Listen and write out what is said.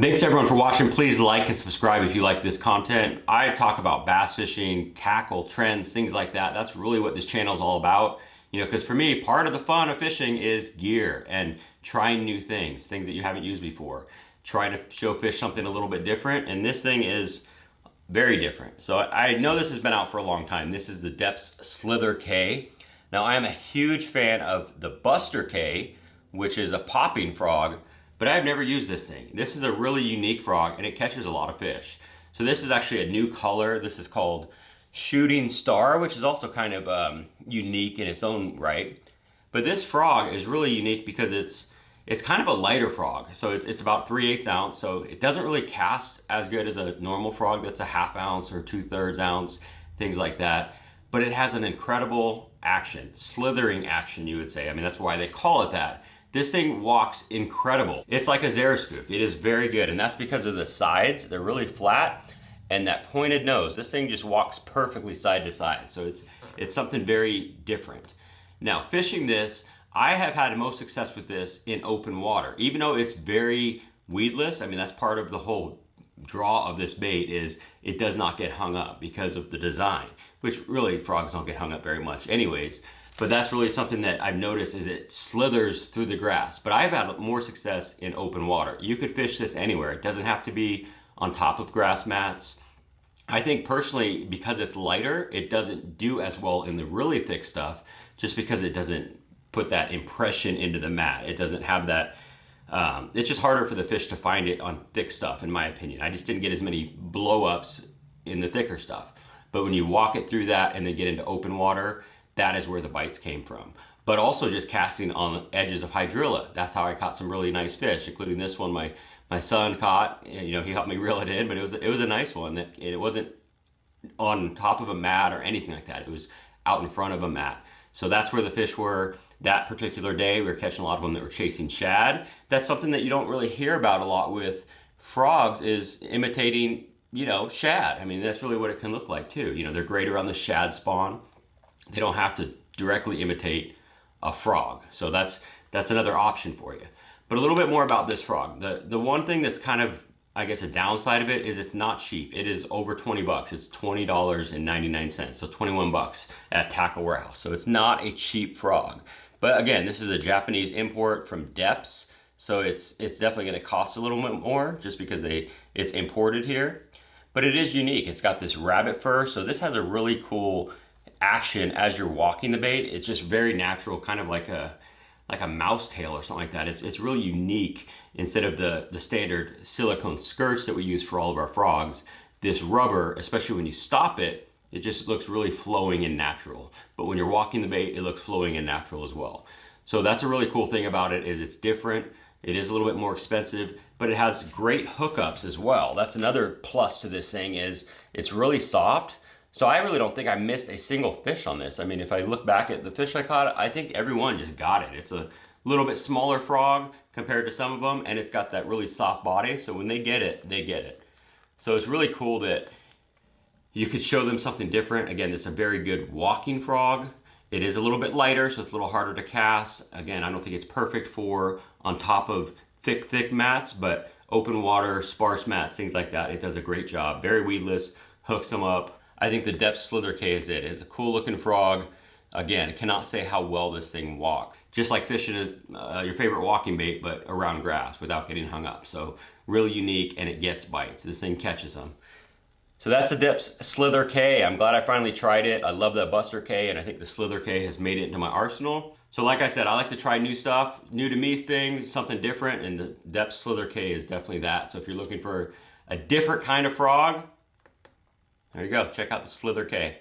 Thanks everyone for watching. Please like and subscribe if you like this content. I talk about bass fishing, tackle, trends, things like that. That's really what this channel is all about. Because for me, part of the fun of fishing is gear and trying new things that you haven't used before. Trying to show fish something a little bit different, and this thing is very different. So I know this has been out for a long time. This is the Deps Slither K. Now I am a huge fan of the Buster K, which is a popping frog, but I've never used this thing. This is a really unique frog and it catches a lot of fish. So this is actually a new color. This is called Shooting Star, which is also kind of unique in its own right. But this frog is really unique because it's kind of a lighter frog. So it's about 3/8 ounce. So it doesn't really cast as good as a normal frog that's a 1/2 ounce or 2/3 ounce, things like that. But it has an incredible action, slithering action, you would say. I mean, that's why they call it that. This thing walks incredible. It's like a Zara spook. It is very good, and that's because of the sides. They're really flat, and that pointed nose. This thing just walks perfectly side to side. So it's something very different. Now, fishing this, I have had the most success with this in open water. Even though it's very weedless, I mean, that's part of the whole draw of this bait is it does not get hung up because of the design, which really frogs don't get hung up very much anyways. But that's really something that I've noticed is it slithers through the grass. But I've had more success in open water. You could fish this anywhere. It doesn't have to be on top of grass mats. I think personally, because it's lighter, it doesn't do as well in the really thick stuff just because it doesn't put that impression into the mat. It doesn't have that, it's just harder for the fish to find it on thick stuff, in my opinion. I just didn't get as many blow-ups in the thicker stuff. But when you walk it through that and then get into open water, that is where the bites came from. But also just casting on the edges of hydrilla. That's how I caught some really nice fish, including this one my son caught. He helped me reel it in, but it was a nice one. It wasn't on top of a mat or anything like that. It was out in front of a mat. So that's where the fish were that particular day. We were catching a lot of them that were chasing shad. That's something that you don't really hear about a lot with frogs is imitating, shad. I mean, that's really what it can look like too. They're great around the shad spawn. They don't have to directly imitate a frog. So that's another option for you. But a little bit more about this frog. The one thing that's kind of, I guess, a downside of it is it's not cheap. It is over 20 bucks. It's $20.99. So 21 bucks at Tackle Warehouse. So it's not a cheap frog. But again, this is a Japanese import from Deps. So it's definitely going to cost a little bit more just because it's imported here. But it is unique. It's got this rabbit fur. So this has a really cool action as you're walking the bait. It's just very natural, kind of like a mouse tail or something like that. It's really unique. Instead of the standard silicone skirts that we use for all of our frogs, this rubber, especially when you stop it, it just looks really flowing and natural. But when you're walking the bait, it looks flowing and natural as well. So that's a really cool thing about it is it's different. It is a little bit more expensive, but it has great hookups as well. That's another plus to this thing is it's really soft. So I really don't think I missed a single fish on this. I mean, if I look back at the fish I caught, I think everyone just got it. It's a little bit smaller frog compared to some of them, and it's got that really soft body. So when they get it, they get it. So it's really cool that you could show them something different. Again, it's a very good walking frog. It is a little bit lighter, so it's a little harder to cast. Again, I don't think it's perfect for on top of thick mats, but open water, sparse mats, things like that, it does a great job. Very weedless, hooks them up. I think the Deps Slither K is it. It's a cool looking frog. Again, I cannot say how well this thing walks. Just like fishing your favorite walking bait, but around grass without getting hung up. So really unique, and it gets bites. This thing catches them. So that's the Deps Slither K. I'm glad I finally tried it. I love the Buster K, and I think the Slither K has made it into my arsenal. So like I said, I like to try new stuff, new to me things, something different, and the Deps Slither K is definitely that. So if you're looking for a different kind of frog, there you go. Check out the Slither K.